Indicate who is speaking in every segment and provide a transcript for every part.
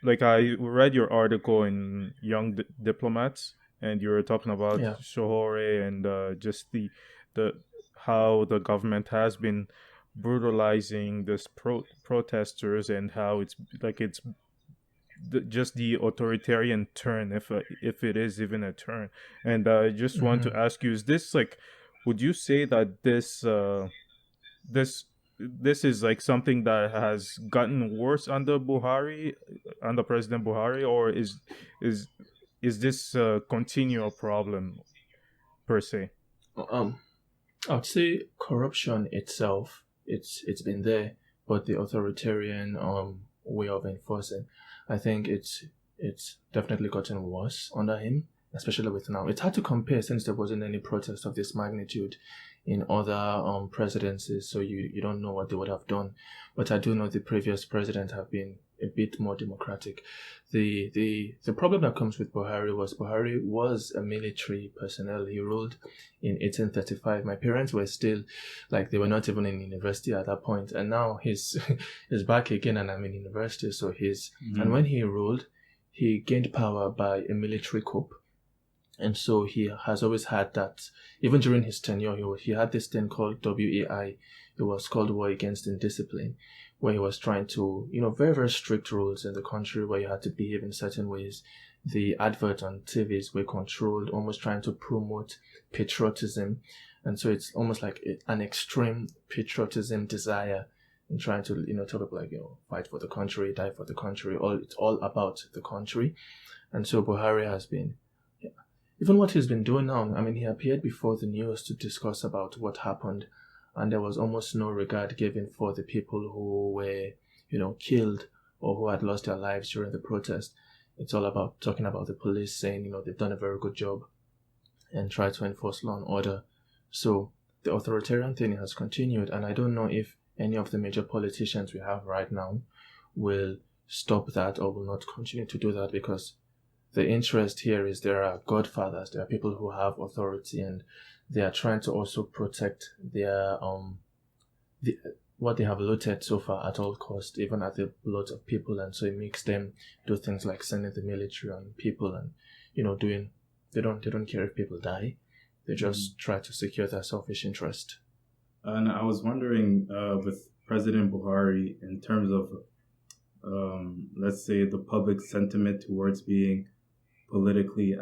Speaker 1: like I read your article in Young Diplomats, and you were talking about
Speaker 2: Yeah.
Speaker 1: Shohore and just the how the government has been brutalizing this protesters, and how it's like it's just the authoritarian turn, if it is even a turn. And I just want to
Speaker 2: Hmm.
Speaker 1: ask you: is this like, would you say that this this is like something that has gotten worse under Buhari, under President Buhari, or is is this a continual problem per se?
Speaker 2: Um, I'd say corruption itself, it's been there, but the authoritarian way of enforcing, I think it's definitely gotten worse under him, especially with now. It's hard to compare since there wasn't any protest of this magnitude in other presidencies, so you don't know what they would have done. But I do know the previous president have been a bit more democratic. The problem that comes with Buhari was a military personnel. He ruled in 1835. My parents were still like they were not even in university at that point, and now he's he's back again, and I'm in university. So he's and
Speaker 3: Mm-hmm.
Speaker 2: when he ruled, he gained power by a military coup. And so he has always had that. Even during his tenure, he had this thing called WAI. It was called War Against Indiscipline, where he was trying to, very, very strict rules in the country where you had to behave in certain ways. The adverts on TVs were controlled, almost trying to promote patriotism. And so it's almost like an extreme patriotism desire in trying to, tell people like, fight for the country, die for the country. It's all about the country. And so Buhari has been even what he's been doing now. I mean, he appeared before the news to discuss about what happened, and there was almost no regard given for the people who were, killed or who had lost their lives during the protest. It's all about talking about the police saying, they've done a very good job and try to enforce law and order. So the authoritarian thing has continued, and I don't know if any of the major politicians we have right now will stop that or will not continue to do that, because the interest here is there are godfathers, there are people who have authority, and they are trying to also protect their the, what they have looted so far at all cost, even at the blood of people. And so it makes them do things like sending the military on people and doing they don't care if people die. They
Speaker 3: Mm-hmm.
Speaker 2: just try to secure their selfish interest.
Speaker 3: And I was wondering, with President Buhari, in terms of, let's say, the public sentiment towards being politically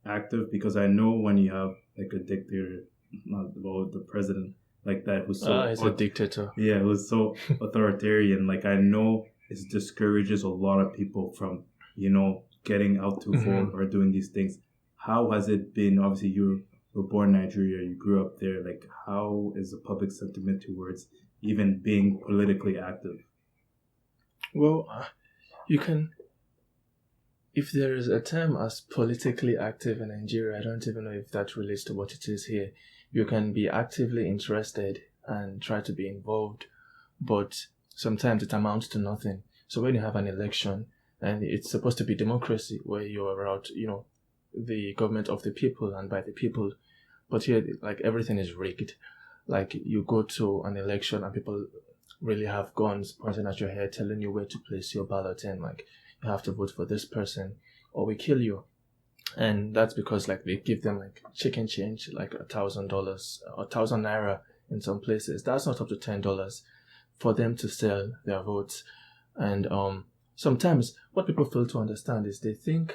Speaker 3: active, because I know when you have like a dictator, not well, the president like that, who's so
Speaker 2: He's a dictator.
Speaker 3: yeah, who's so authoritarian. Like I know it discourages a lot of people from getting out to vote
Speaker 2: Hmm.
Speaker 3: or doing these things. How has it been? Obviously, you were born in Nigeria, you grew up there. Like, how is the public sentiment towards even being politically active?
Speaker 2: Well, you can if there is a term as politically active in Nigeria, I don't even know if that relates to what it is here. You can be actively interested and try to be involved, but sometimes it amounts to nothing. So when you have an election, and it's supposed to be democracy where you're out, the government of the people and by the people, but here, like everything is rigged. Like you go to an election and people really have guns pointing at your head, telling you where to place your ballot in. Like you have to vote for this person or we kill you. And that's because like they give them like chicken change, like $1,000 or 1,000 naira in some places. That's not up to $10 for them to sell their votes. And sometimes what people fail to understand is they think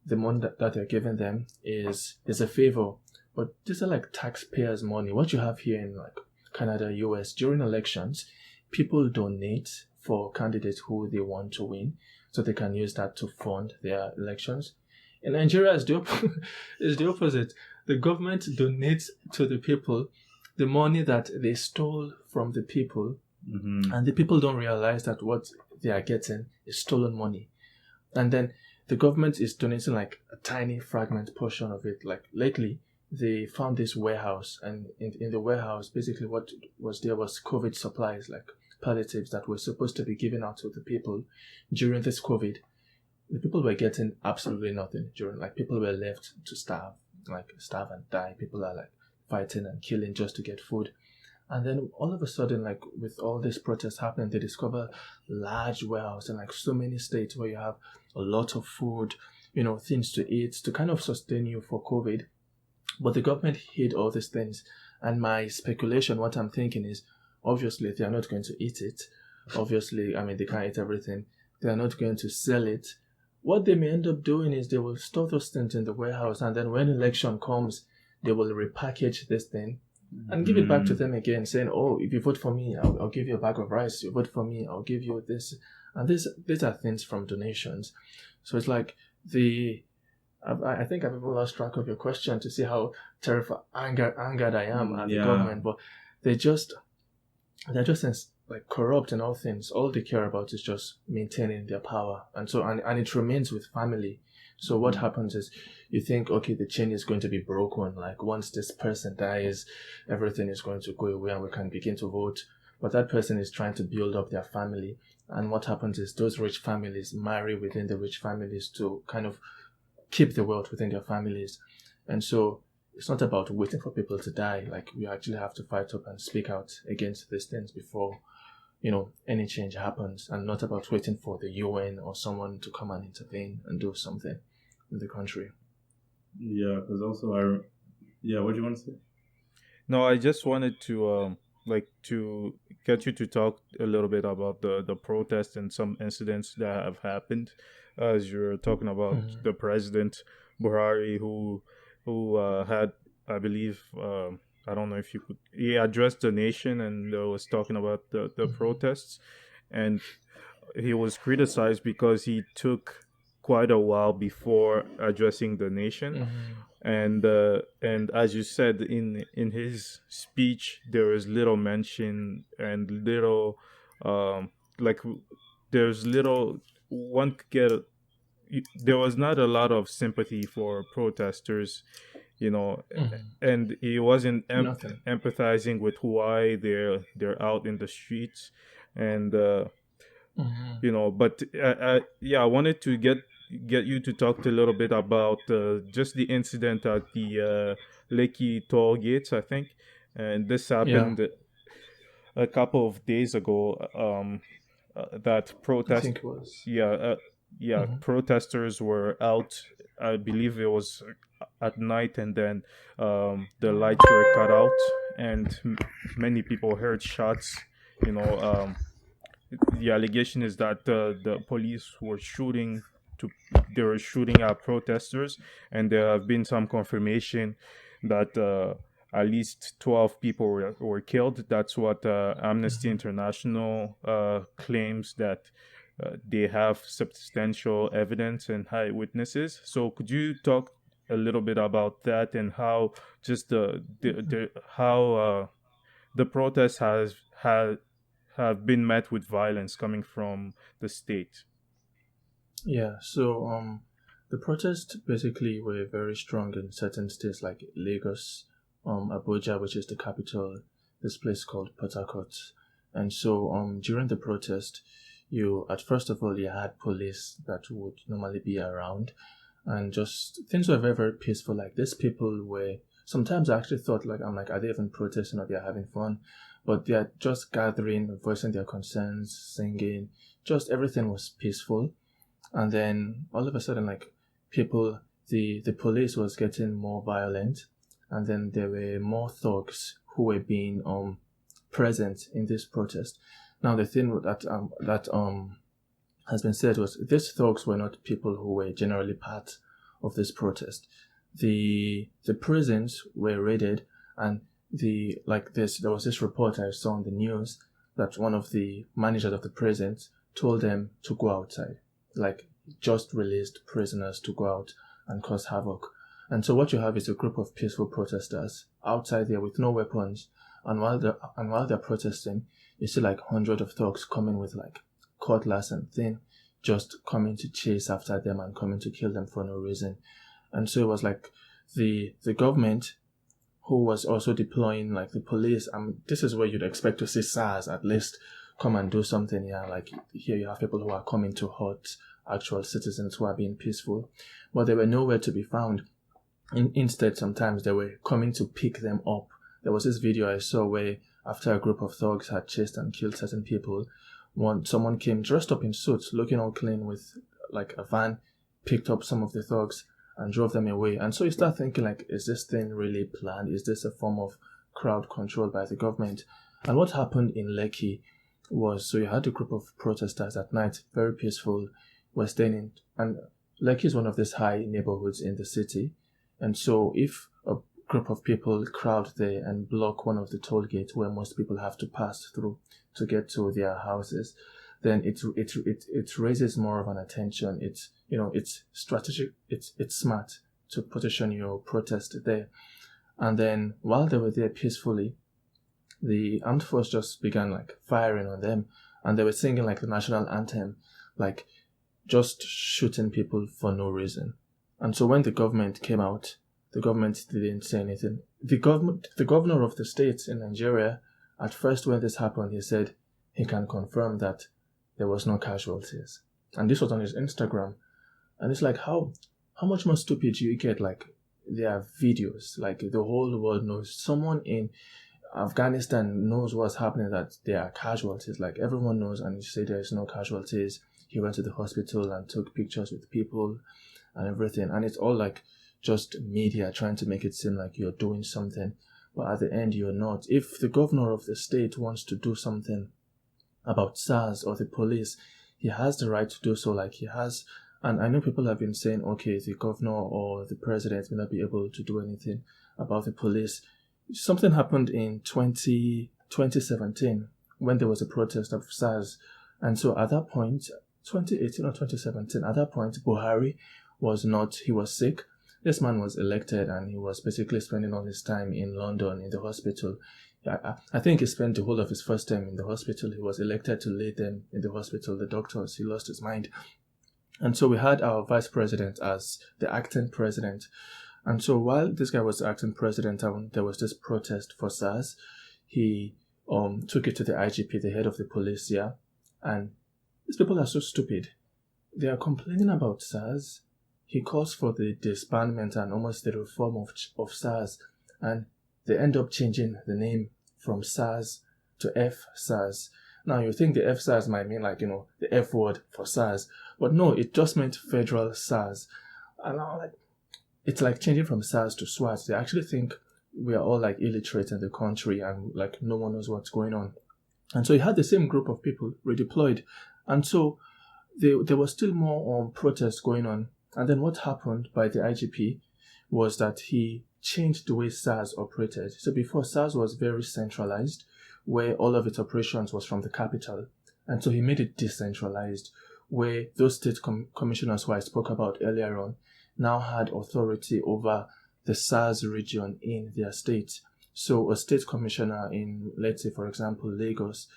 Speaker 2: the money that they're giving them is a favor, but these are like taxpayers' money. What you have here in like Canada, US during elections, people donate for candidates who they want to win, so they can use that to fund their elections. In Nigeria, it's the opposite. The government donates to the people the money that they stole from the people,
Speaker 3: Mm-hmm.
Speaker 2: and the people don't realize that what they are getting is stolen money. And then the government is donating like a tiny fragment portion of it. Like lately, they found this warehouse, and in the warehouse, basically what was there was COVID supplies, like palliatives that were supposed to be given out to the people during this COVID. The people were getting absolutely nothing during, like people were left to starve, like starve and die. People are like fighting and killing just to get food. And then all of a sudden, like with all this protest happening, they discover large warehouses in like so many states where you have a lot of food, things to eat to kind of sustain you for COVID. But the government hid all these things. And my speculation, what I'm thinking is, obviously, they are not going to eat it. Obviously, I mean, they can't eat everything. They are not going to sell it. What they may end up doing is they will store those things in the warehouse, and then when election comes, they will repackage this thing and give it back to them again, saying, "Oh, if you vote for me, I'll give you a bag of rice. You vote for me, I'll give you this." And these are things from donations. So it's like I think I've even lost track of your question to see how terrified, angered I am at the government. But they're just like corrupt in all things. All they care about is just maintaining their power, and it remains with family. So what happens is, you think, okay, the chain is going to be broken. Like once this person dies, everything is going to go away, and we can begin to vote. But that person is trying to build up their family, and what happens is those rich families marry within the rich families to kind of keep the wealth within their families. And so it's not about waiting for people to die. Like we actually have to fight up and speak out against these things before, any change happens, and not about waiting for the UN or someone to come and intervene and do something in the country.
Speaker 3: Yeah, because also what do you want to say?
Speaker 1: No, I just wanted to to get you to talk a little bit about the protests and some incidents that have happened, as you're talking about the president Buhari, who had, I believe, I don't know if you could, he addressed the nation and was talking about the protests, and he was criticized because he took quite a while before addressing the nation. And as you said in his speech, there is little mention and little like there's little one could get there was not a lot of sympathy for protesters, and he wasn't empathizing with why they're out in the streets. And but I wanted to get you to talk a little bit about just the incident at the Lekki toll gates, I think, and this happened a couple of days ago. That
Speaker 2: I
Speaker 1: protest,
Speaker 2: think it was.
Speaker 1: protesters were out. I believe it was at night, and then the lights were cut out, and many people heard shots. The allegation is that the police were shooting at protesters, and there have been some confirmation that at least 12 people were killed. That's what Amnesty International claims, that they have substantial evidence and high witnesses. So could you talk a little bit about that, and how just how the protests have been met with violence coming from the state?
Speaker 2: Yeah, so the protests basically were very strong in certain states like Lagos, Abuja, which is the capital, this place called Port Harcourt. And so during the protest, first of all, you had police that would normally be around, and just things were very, very peaceful. Like these people were, sometimes I actually thought, like, I'm like, are they even protesting or they're having fun? But they're just gathering, voicing their concerns, singing, just everything was peaceful. And then all of a sudden, like the police was getting more violent, and then there were more thugs who were being present in this protest. Now the thing that has been said was these thugs were not people who were generally part of this protest. The prisons were raided, and there was this report I saw on the news that one of the managers of the prisons told them to go outside, like just released prisoners to go out and cause havoc. And so what you have is a group of peaceful protesters outside there with no weapons, and while they're protesting, you see like hundreds of thugs coming with like cutlass and thing, just coming to chase after them and coming to kill them for no reason. And so it was like the government, who was also deploying like the police. This is where you'd expect to see SARS at least come and do something. Yeah, like here you have people who are coming to hurt actual citizens who are being peaceful, but they were nowhere to be found. Instead, sometimes they were coming to pick them up. There was this video I saw where after a group of thugs had chased and killed certain people. Someone came dressed up in suits, looking all clean with like a van, picked up some of the thugs and drove them away. And so you start thinking like, is this thing really planned? Is this a form of crowd control by the government? And what happened in Lekki was, so you had a group of protesters at night, very peaceful, were staying in, and Lekki is one of these high neighborhoods in the city. And so if a group of people crowd there and block one of the toll gates where most people have to pass through to get to their houses, then it raises more of an attention. It's strategic. It's smart to position your protest there. And then while they were there peacefully, the armed force just began like firing on them, and they were singing like the national anthem, like just shooting people for no reason. And so when the government came out, the government didn't say anything. The governor of the state in Nigeria, at first when this happened, he said he can confirm that there was no casualties. And this was on his Instagram. And it's like, how much more stupid do you get? Like, there are videos, like the whole world knows. Someone in Afghanistan knows what's happening, that there are casualties. Like, everyone knows, and you say there is no casualties. He went to the hospital and took pictures with people and everything. And it's all like just media trying to make it seem like you're doing something. But at the end, you're not. If the governor of the state wants to do something about SARS or the police, he has the right to do so, like he has. And I know people have been saying, okay, the governor or the president may not be able to do anything about the police. Something happened in 2017 when there was a protest of SARS. And so at that point, 2018 or 2017, at that point, Buhari he was sick. This man was elected and he was basically spending all his time in London in the hospital. I think he spent the whole of his first term in the hospital. He was elected to lead them in the hospital, the doctors. He lost his mind. And so we had our vice president as the acting president. And so while this guy was the acting president, there was this protest for SARS. He took it to the IGP, the head of the police, yeah. And these people are so stupid. They are complaining about SARS. He calls for the disbandment and almost the reform of SARS. And they end up changing the name from SARS to F-SARS. Now, you think the F-SARS might mean like, the F word for SARS. But no, it just meant federal SARS. And I'm like, it's like changing from SARS to SWAT. They actually think we are all like illiterate in the country and like no one knows what's going on. And so he had the same group of people redeployed. And so there was still more protests going on. And then what happened by the IGP was that he changed the way SARS operated. So before, SARS was very centralized, where all of its operations was from the capital. And so he made it decentralized, where those state commissioners who I spoke about earlier on now had authority over the SARS region in their state. So a state commissioner in, let's say, for example, Lagos,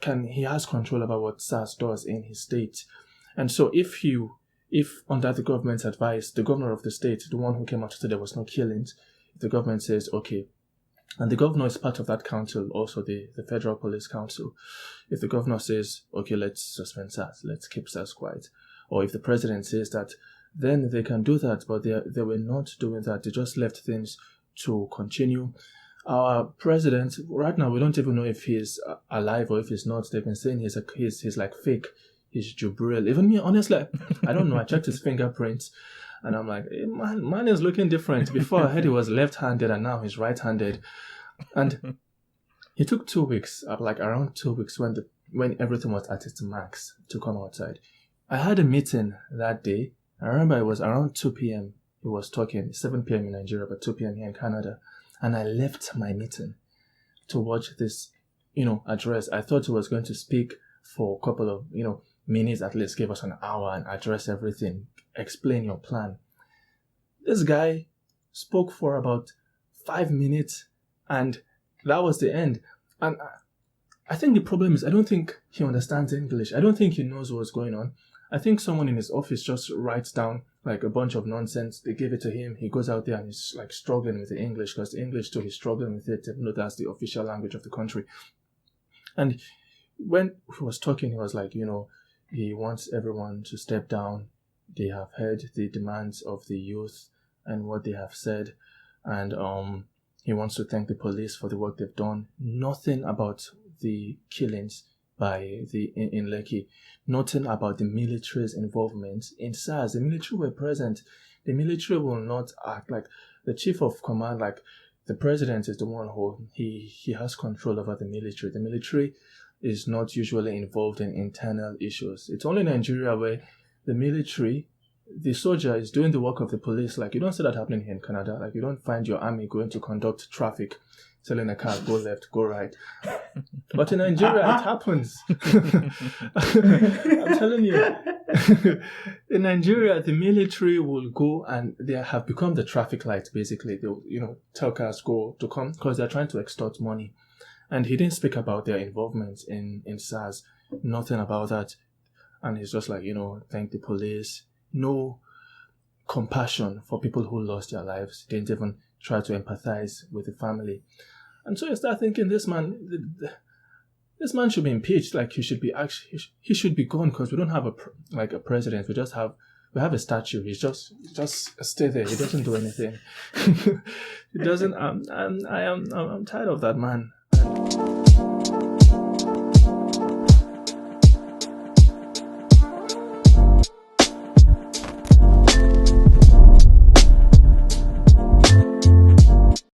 Speaker 2: he has control over what SARS does in his state. And so if under the government's advice, the governor of the state, the one who came out to say there was no killings, the government says, okay, and the governor is part of that council, also the Federal Police Council. If the governor says, okay, let's suspend SARS, let's keep SARS quiet, or if the president says that, then they can do that, but they were not doing that. They just left things to continue. Our president, right now, we don't even know if he's alive or if he's not. They've been saying he's like fake. He's Jubril. Even me, honestly, I don't know. I checked his fingerprints and I'm like, hey, man is looking different. Before I heard he was left-handed and now he's right-handed. And it took 2 weeks, like around 2 weeks when everything was at its max to come outside. I had a meeting that day. I remember it was around 2 p.m. He was talking, 7 p.m. in Nigeria, but 2 p.m. here in Canada. And I left my meeting to watch this, address. I thought he was going to speak for a couple of, minutes, at least give us an hour and address everything, explain your plan. This guy spoke for about 5 minutes and that was the end. And I think the problem is I don't think he understands English. I don't think he knows what's going on. I think someone in his office just writes down like a bunch of nonsense. They give it to him. He goes out there and he's like struggling with the English because the English too, he's struggling with it, even though that's the official language of the country. And when he was talking, he was like, he wants everyone to step down. They have heard the demands of the youth and what they have said. And He wants to thank the police for the work they've done. Nothing about the killings in Lekki. Nothing about the military's involvement in SARS. The military were present. The military will not act like the chief of command, like the president is the one who he has control over the military. The military is not usually involved in internal issues. It's only Nigeria where the military, the soldier is doing the work of the police. Like, you don't see that happening here in Canada. Like, you don't find your army going to conduct traffic, telling a car, go left, go right. But in Nigeria, it happens. I'm telling you. In Nigeria, the military will go and they have become the traffic lights, basically. They'll, tell cars go to come because they're trying to extort money. And he didn't speak about their involvement in SARS. Nothing about that. And he's just like, thank the police. No compassion for people who lost their lives. Didn't even try to empathize with the family. And so you start thinking, this man should be impeached. Like, he should be gone because we don't have a president. We have a statue. He's just stay there. He doesn't do anything. He doesn't. I'm tired of that man.